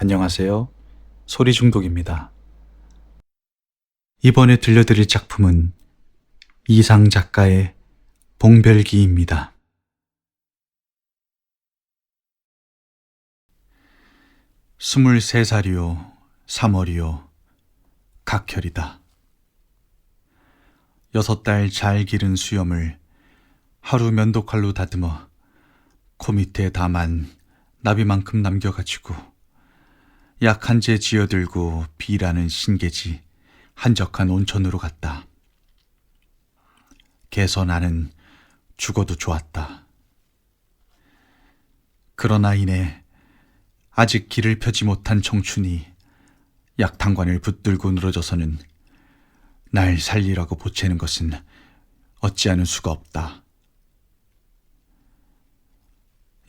안녕하세요. 소리중독입니다. 이번에 들려드릴 작품은 이상 작가의 봉별기입니다. 스물세 살이요, 3월이요, 각혈이다. 6달 잘 기른 수염을 하루 면도칼로 다듬어 코 밑에 다만 나비만큼 남겨가지고 약 한 제 쥐어들고 비라는 신계지 한적한 온천으로 갔다. 개서 나는 죽어도 좋았다. 그러나 이내 아직 길을 펴지 못한 청춘이 약탕관을 붙들고 늘어져서는 날 살리라고 보채는 것은 어찌하는 수가 없다.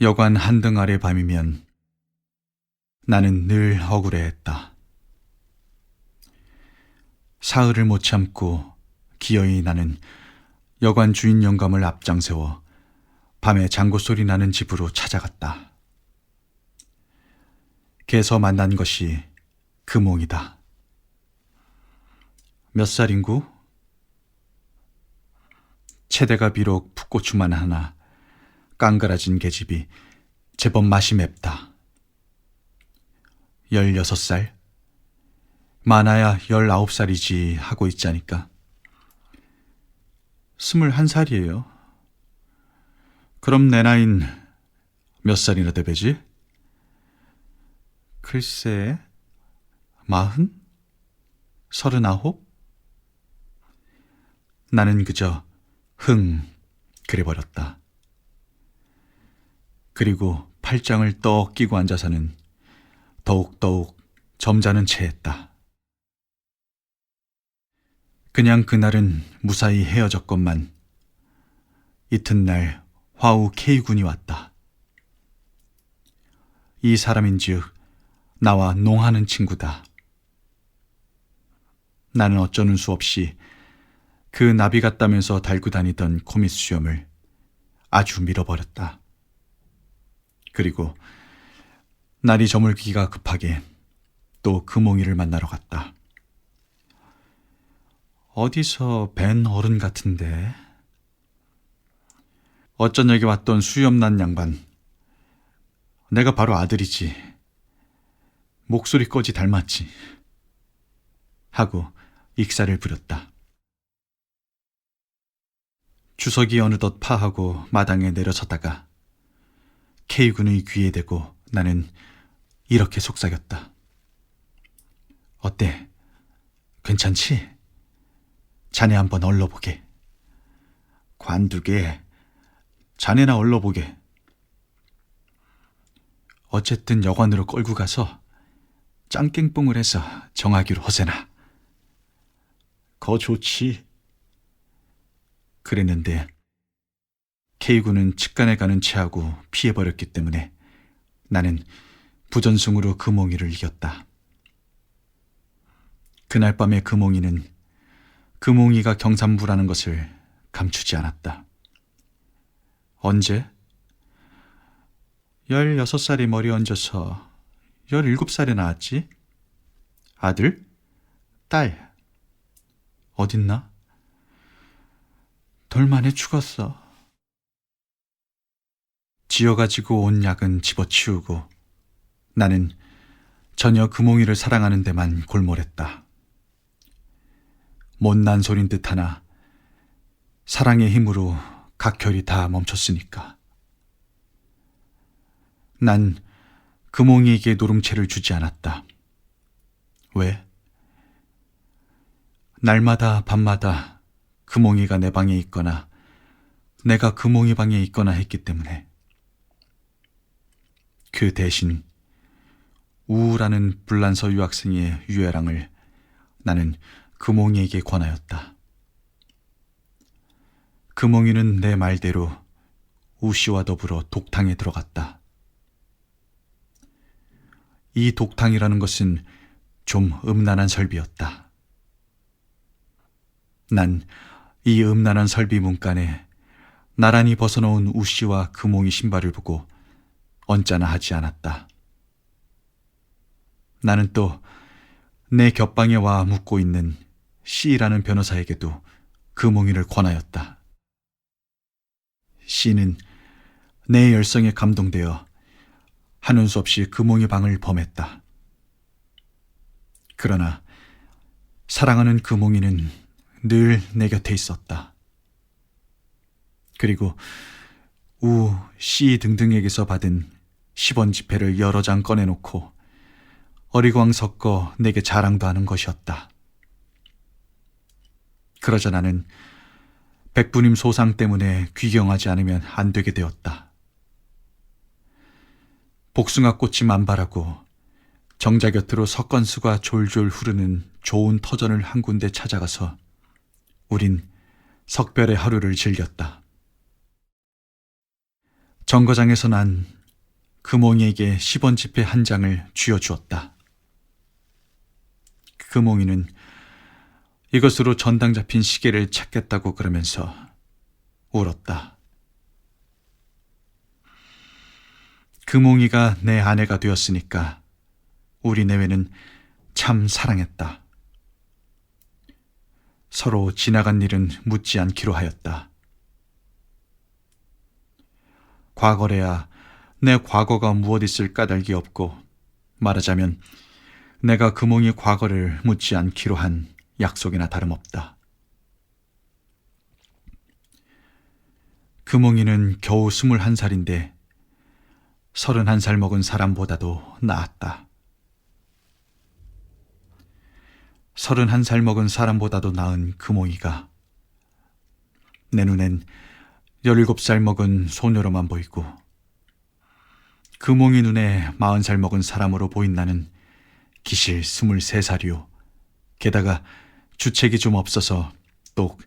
여관 한등 아래 밤이면 나는 늘 억울해했다. 사흘을 못 참고 기어이 나는 여관 주인 영감을 앞장세워 밤에 장구 소리 나는 집으로 찾아갔다. 개서 만난 것이 금옥이다. 몇 살인구? 체대가 비록 풋고추만 하나 깡그라진 계집이 제법 맛이 맵다. 16살? 많아야 19살이지 하고 있자니까. 21살이에요. 그럼 내 나이는 몇 살이나 되배지? 글쎄, 40? 39? 나는 그저 그래버렸다. 그리고 팔짱을 떡 끼고 앉아서는 더욱더욱 점잖은 체했다. 그냥 그날은 무사히 헤어졌건만 이튿날 화우 K군이 왔다. 이 사람인즉 나와 농하는 친구다. 나는 어쩌는 수 없이 그 나비 같다면서 달고 다니던 코밑 수염을 아주 밀어버렸다. 그리고 날이 저물기가 급하게 또 금홍이를 만나러 갔다. 어디서 뵌 어른 같은데? 어쩌냐게 왔던 수염난 양반. 내가 바로 아들이지. 목소리까지 닮았지. 하고 익사를 부렸다. 주석이 어느덧 파하고 마당에 내려서다가 K군의 귀에 대고 나는 이렇게 속삭였다. 어때? 괜찮지? 자네 한번 얼러보게. 관두게. 자네나 얼러보게. 어쨌든 여관으로 끌고 가서 짱깽뽕을 해서 정하기로 허세나. 거 좋지. 그랬는데 K군은 직간에 가는 체하고 피해버렸기 때문에 나는 부전승으로 금홍이를 이겼다. 그날 밤에 금홍이는 금홍이가 경산부라는 것을 감추지 않았다. 언제? 16살이 머리 얹어서 17살에 낳았지? 아들? 딸? 어딨나? 돌 만에 죽었어. 지어가지고 온 약은 집어치우고 나는 전혀 금홍이를 사랑하는 데만 골몰했다. 못난 소린 듯 하나 사랑의 힘으로 각혈이 다 멈췄으니까. 난 금홍이에게 노름체를 주지 않았다. 왜? 날마다 밤마다 금홍이가 내 방에 있거나 내가 금홍이 방에 있거나 했기 때문에. 그 대신 우우라는 불란서 유학생의 유해랑을 나는 금홍이에게 권하였다. 금홍이는 내 말대로 우씨와 더불어 독탕에 들어갔다. 이 독탕이라는 것은 좀 음란한 설비였다. 난 이 음란한 설비 문간에 나란히 벗어놓은 우씨와 금홍이 신발을 보고 언짢아 하지 않았다. 나는 또 내 곁방에 와 묵고 있는 C라는 변호사에게도 금홍이를 권하였다. C는 내 열성에 감동되어 하는 수 없이 금홍이 방을 범했다. 그러나 사랑하는 금홍이는 늘 내 곁에 있었다. 그리고 우, C 등등에게서 받은 10원 지폐를 여러 장 꺼내놓고 어리광 섞어 내게 자랑도 하는 것이었다. 그러자 나는 백부님 소상 때문에 귀경하지 않으면 안 되게 되었다. 복숭아꽃이 만발하고 정자 곁으로 석건수가 졸졸 흐르는 좋은 터전을 한 군데 찾아가서 우린 석별의 하루를 즐겼다. 정거장에서 난 금홍이에게 10원 지폐 한 장을 쥐어주었다. 금홍이는 이것으로 전당 잡힌 시계를 찾겠다고 그러면서 울었다. 금홍이가 내 아내가 되었으니까 우리 내외는 참 사랑했다. 서로 지나간 일은 묻지 않기로 하였다. 과거래야 내 과거가 무엇 있을 까닭이 없고, 말하자면 내가 금홍이 과거를 묻지 않기로 한 약속이나 다름없다. 금홍이는 겨우 21살인데 31살 먹은 사람보다도 나았다. 31살 먹은 사람보다도 나은 금홍이가 내 눈엔 17살 먹은 소녀로만 보이고, 금홍이 눈에 40살 먹은 사람으로 보인 나는 기실 23살이요. 게다가 주책이 좀 없어서 똑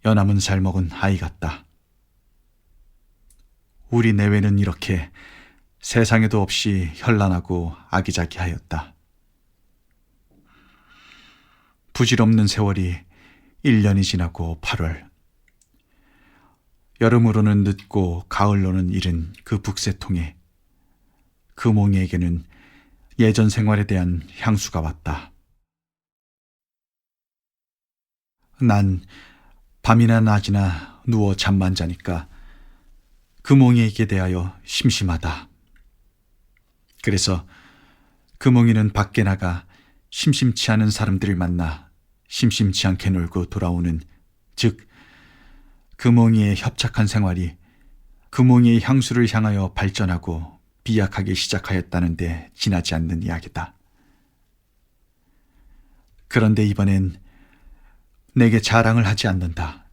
연함은 살 먹은 아이 같다. 우리 내외는 이렇게 세상에도 없이 현란하고 아기자기하였다. 부질없는 세월이 1년이 지나고 8월. 여름으로는 늦고 가을로는 이른 그 북새통에 금홍이에게는 예전 생활에 대한 향수가 왔다. 난 밤이나 낮이나 누워 잠만 자니까 금홍이에게 대하여 심심하다. 그래서 금홍이는 밖에 나가 심심치 않은 사람들을 만나 심심치 않게 놀고 돌아오는, 즉 금홍이의 협착한 생활이 금홍이의 향수를 향하여 발전하고 비약하게 시작하였다는데 지나지 않는 이야기다. 그런데 이번엔 내게 자랑을 하지 않는다.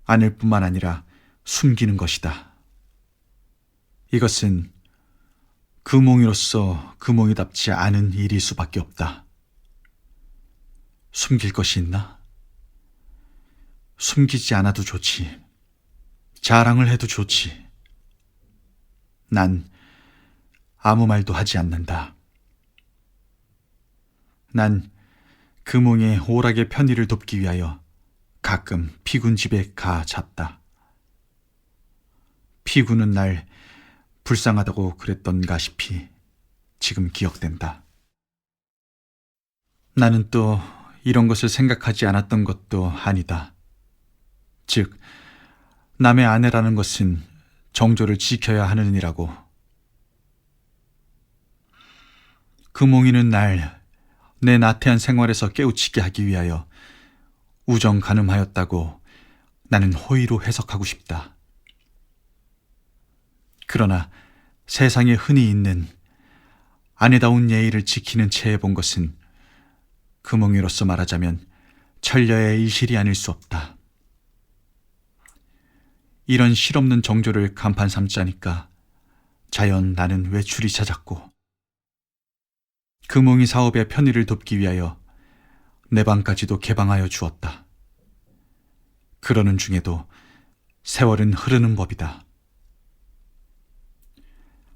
아닐 뿐만 아니라 숨기는 것이다. 이것은 금홍이로서 금홍이답지 않은 일일 수밖에 없다. 숨길 것이 있나? 숨기지 않아도 좋지. 자랑을 해도 좋지. 난 아무 말도 하지 않는다. 난 금홍의 오락의 편의를 돕기 위하여 가끔 피군 집에 가 잤다. 피군은 날 불쌍하다고 그랬던가 싶이 지금 기억된다. 나는 또 이런 것을 생각하지 않았던 것도 아니다. 즉, 남의 아내라는 것은 정조를 지켜야 하는 이라고. 금홍이는 날 내 나태한 생활에서 깨우치게 하기 위하여 우정 가늠하였다고 나는 호의로 해석하고 싶다. 그러나 세상에 흔히 있는 아내다운 예의를 지키는 체해 본 것은 금홍이로서 말하자면 천녀의 일실이 아닐 수 없다. 이런 실없는 정조를 간판 삼자니까 자연 나는 외출이 잦았고, 금홍이 사업의 편의를 돕기 위하여 내 방까지도 개방하여 주었다. 그러는 중에도 세월은 흐르는 법이다.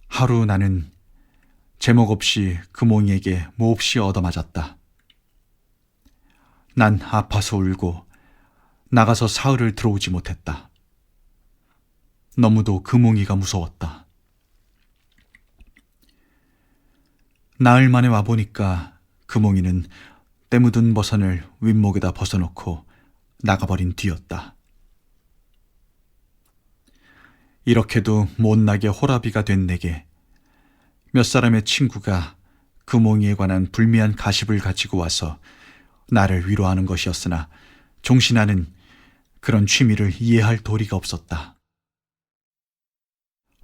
하루 나는 제목 없이 금홍이에게 몹시 얻어맞았다. 난 아파서 울고 나가서 사흘을 들어오지 못했다. 너무도 금홍이가 무서웠다. 나흘 만에 와보니까 금홍이는 때 묻은 버선을 윗목에다 벗어놓고 나가버린 뒤였다. 이렇게도 못나게 호라비가 된 내게 몇 사람의 친구가 금홍이에 관한 불미한 가십을 가지고 와서 나를 위로하는 것이었으나 종신하는 그런 취미를 이해할 도리가 없었다.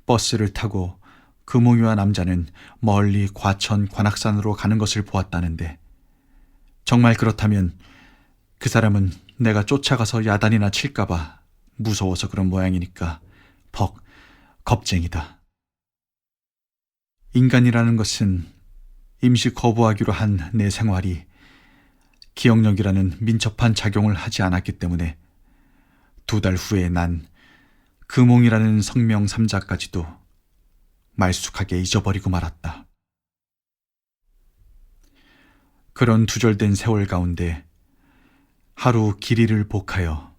버스를 타고 금홍이와 남자는 멀리 과천 관악산으로 가는 것을 보았다는데 정말 그렇다면 그 사람은 내가 쫓아가서 야단이나 칠까봐 무서워서 그런 모양이니까 퍽 겁쟁이다. 인간이라는 것은 임시 거부하기로 한 내 생활이 기억력이라는 민첩한 작용을 하지 않았기 때문에 2달 후에 난 금홍이라는 성명 3자까지도 말쑥하게 잊어버리고 말았다. 그런 두절된 세월 가운데 하루 길이를 복하여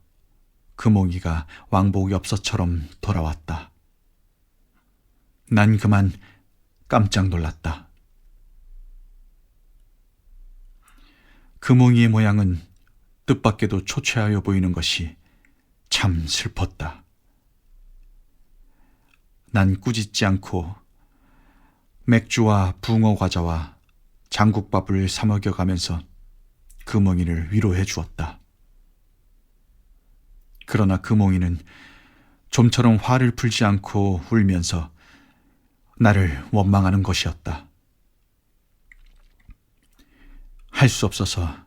금홍이가 왕복 엽서처럼 돌아왔다. 난 그만 깜짝 놀랐다. 금홍이의 모양은 뜻밖에도 초췌하여 보이는 것이 참 슬펐다. 난 꾸짖지 않고 맥주와 붕어 과자와 장국밥을 사 먹여가면서 금홍이를 위로해 주었다. 그러나 금홍이는 좀처럼 화를 풀지 않고 울면서 나를 원망하는 것이었다. 할 수 없어서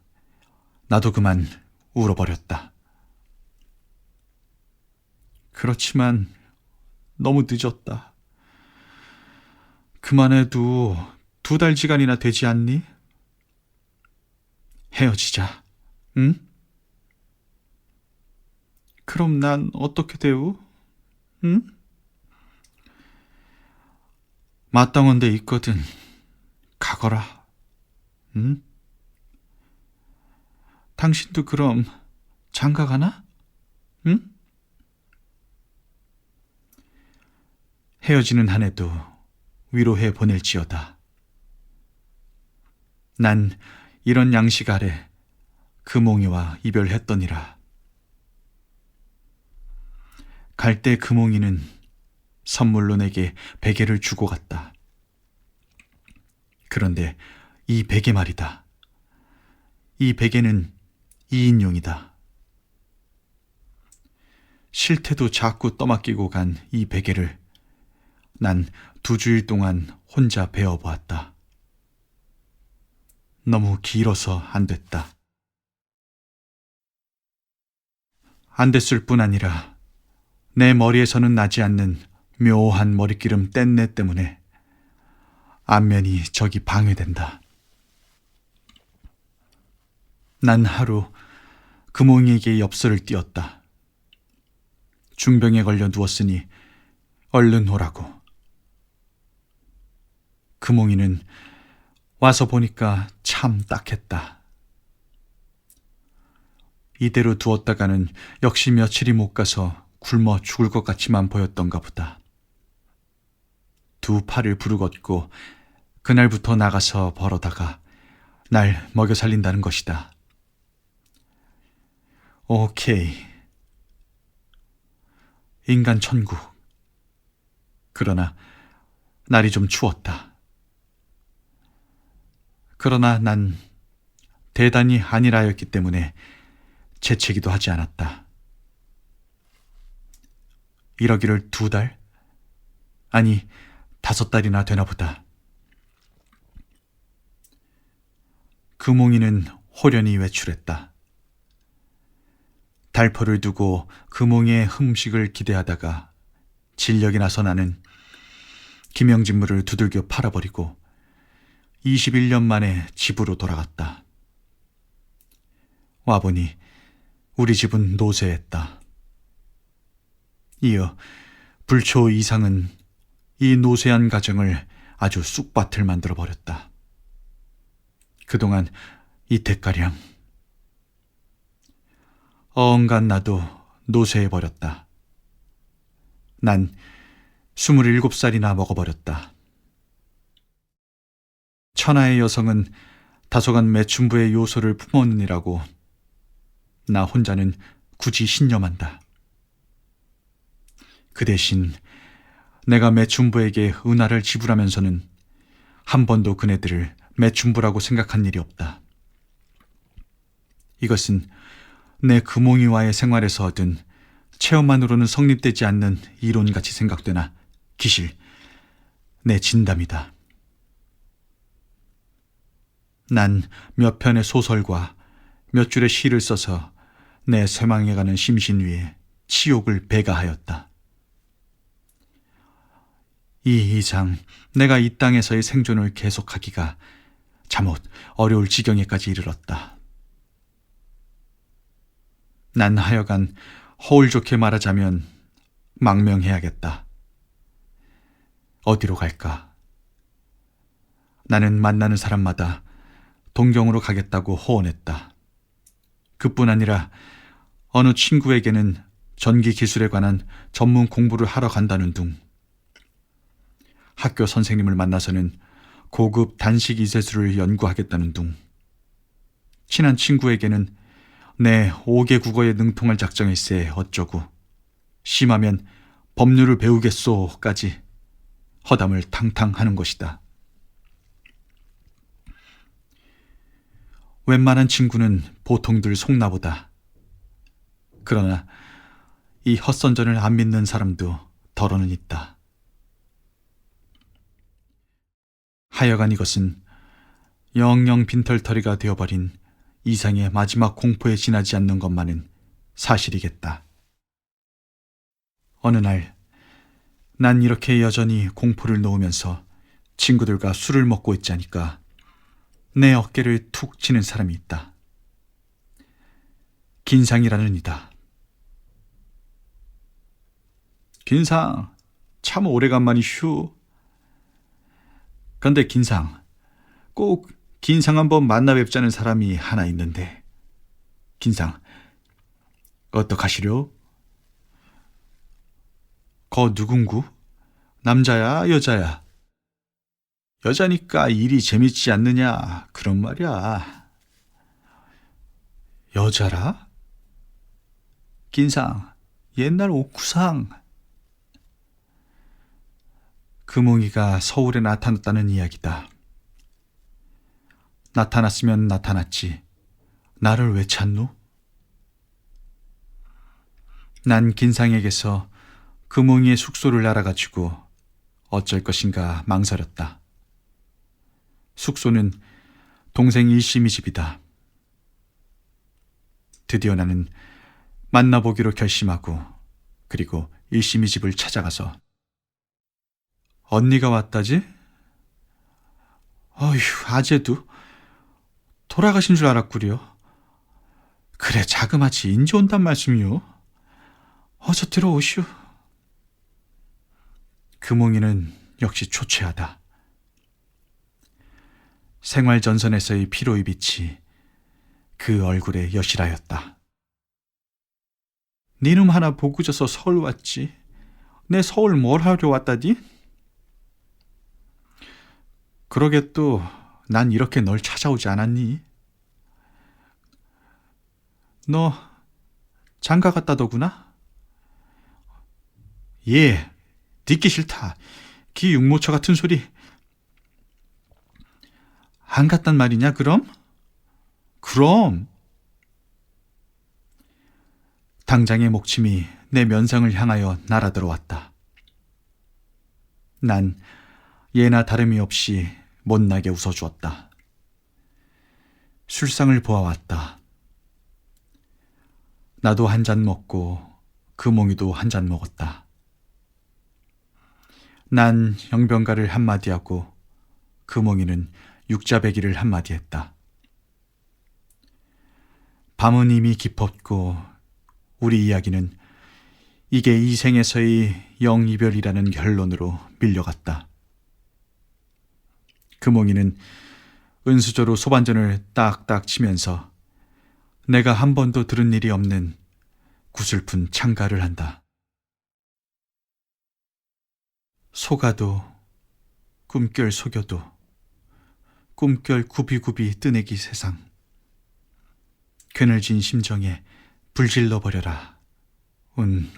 나도 그만 울어버렸다. 그렇지만 너무 늦었다. 그만해도 2달지간이나 되지 않니? 헤어지자, 응? 그럼 난 어떻게 되우? 응? 마땅한 데 있거든. 가거라, 응? 당신도 그럼 장가 가나? 응? 헤어지는 한 해도 위로해 보낼지어다. 난 이런 양식 아래 금홍이와 이별했더니라. 갈 때 금홍이는 선물로 내게 베개를 주고 갔다. 그런데 이 베개 말이다. 이 베개는 2인용이다. 실태도 자꾸 떠맡기고 간 이 베개를 난 2주일 동안 혼자 베어보았다. 너무 길어서 안 됐다. 안 됐을 뿐 아니라 내 머리에서는 나지 않는 묘한 머리기름 뗀내 때문에 안면이 저기 방해된다. 난 하루 금홍이에게 엽서를 띄었다. 중병에 걸려 누웠으니 얼른 오라고. 금홍이는 와서 보니까 참 딱했다. 이대로 두었다가는 역시 며칠이 못 가서 굶어 죽을 것 같이만 보였던가 보다. 2 팔을 부르짖고 그날부터 나가서 벌어다가 날 먹여 살린다는 것이다. 오케이. 인간 천국. 그러나 날이 좀 추웠다. 그러나 난 대단히 안일하였기 때문에 재채기도 하지 않았다. 이러기를 2달? 아니, 5달이나 되나 보다. 금홍이는 호련히 외출했다. 달포를 두고 금홍이의 흠식을 기대하다가 진력이 나서 나는 김영진물을 두들겨 팔아버리고 21년 만에 집으로 돌아갔다. 와보니 우리 집은 노쇠했다. 이어 불초 이상은 이 노쇠한 가정을 아주 쑥밭을 만들어버렸다. 그동안 이태가량 어언간 나도 노쇠해버렸다. 난 27살이나 먹어버렸다. 천하의 여성은 다소간 매춘부의 요소를 품었느니라고 나 혼자는 굳이 신념한다. 그 대신 내가 매춘부에게 은하를 지불하면서는 한 번도 그네들을 매춘부라고 생각한 일이 없다. 이것은 내 금홍이와의 생활에서 얻은 체험만으로는 성립되지 않는 이론같이 생각되나 기실 내 진담이다. 난 몇 편의 소설과 몇 줄의 시를 써서 내 쇠망해가는 심신 위에 치욕을 배가하였다. 이 이상 내가 이 땅에서의 생존을 계속하기가 잠옷 어려울 지경에까지 이르렀다. 난 하여간 허울 좋게 말하자면 망명해야겠다. 어디로 갈까? 나는 만나는 사람마다 동경으로 가겠다고 호언했다. 그뿐 아니라 어느 친구에게는 전기 기술에 관한 전문 공부를 하러 간다는 둥, 학교 선생님을 만나서는 고급 단식 이세술을 연구하겠다는 둥, 친한 친구에게는 내 5개 국어에 능통할 작정일세 어쩌고, 심하면 법률을 배우겠소까지 허담을 탕탕 하는 것이다. 웬만한 친구는 보통들 속나보다. 그러나 이 헛선전을 안 믿는 사람도 더러는 있다. 하여간 이것은 영영 빈털터리가 되어버린 이상의 마지막 공포에 지나지 않는 것만은 사실이겠다. 어느 날, 난 이렇게 여전히 공포를 놓으면서 친구들과 술을 먹고 있자니까 내 어깨를 툭 치는 사람이 있다. 긴상이라는 이다. 긴상, 참 오래간만이슈. 근데 긴상, 꼭 긴상 한번 만나 뵙자는 사람이 하나 있는데, 긴상, 어떡하시려? 거 누군구? 남자야, 여자야? 여자니까 일이 재밌지 않느냐, 그런 말이야. 여자라? 긴상, 옛날 옥구상. 금웅이가 서울에 나타났다는 이야기다. 나타났으면 나타났지. 나를 왜 찾노? 난 긴상에게서 금웅이의 숙소를 알아가지고 어쩔 것인가 망설였다. 숙소는 동생 일심이 집이다. 드디어 나는 만나보기로 결심하고 그리고 일심이 집을 찾아가서 언니가 왔다지? 어휴, 아재도 돌아가신 줄 알았구려. 그래, 자그마치 인제 온단 말씀이요. 어서 들어오시오. 금홍이는 역시 초췌하다. 생활전선에서의 피로의 빛이 그 얼굴에 여실하였다. 니놈 하나 보고 져서 서울 왔지. 내 서울 뭘 하려 왔다디? 그러게 또 난 이렇게 널 찾아오지 않았니? 너 장가 갔다더구나? 예, 듣기 싫다. 기 육모처 같은 소리. 안 갔단 말이냐 그럼? 그럼. 당장의 목침이 내 면상을 향하여 날아들어왔다. 난 예나 다름이 없이 못나게 웃어주었다. 술상을 보아왔다. 나도 한 잔 먹고 금홍이도 한 잔 먹었다. 난 영변가를 한마디 하고 금홍이는 육자배기를 한마디 했다. 밤은 이미 깊었고 우리 이야기는 이게 이 생에서의 영이별이라는 결론으로 밀려갔다. 금홍이는 은수저로 소반전을 딱딱 치면서 내가 한 번도 들은 일이 없는 구슬픈 창가를 한다. 속아도 꿈결 속여도 꿈결 굽이굽이 뜨내기 세상. 그늘진 심정에 불질러 버려라. 운.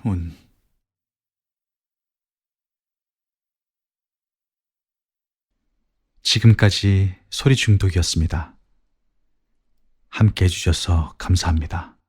지금까지 소리 중독이었습니다. 함께 해주셔서 감사합니다.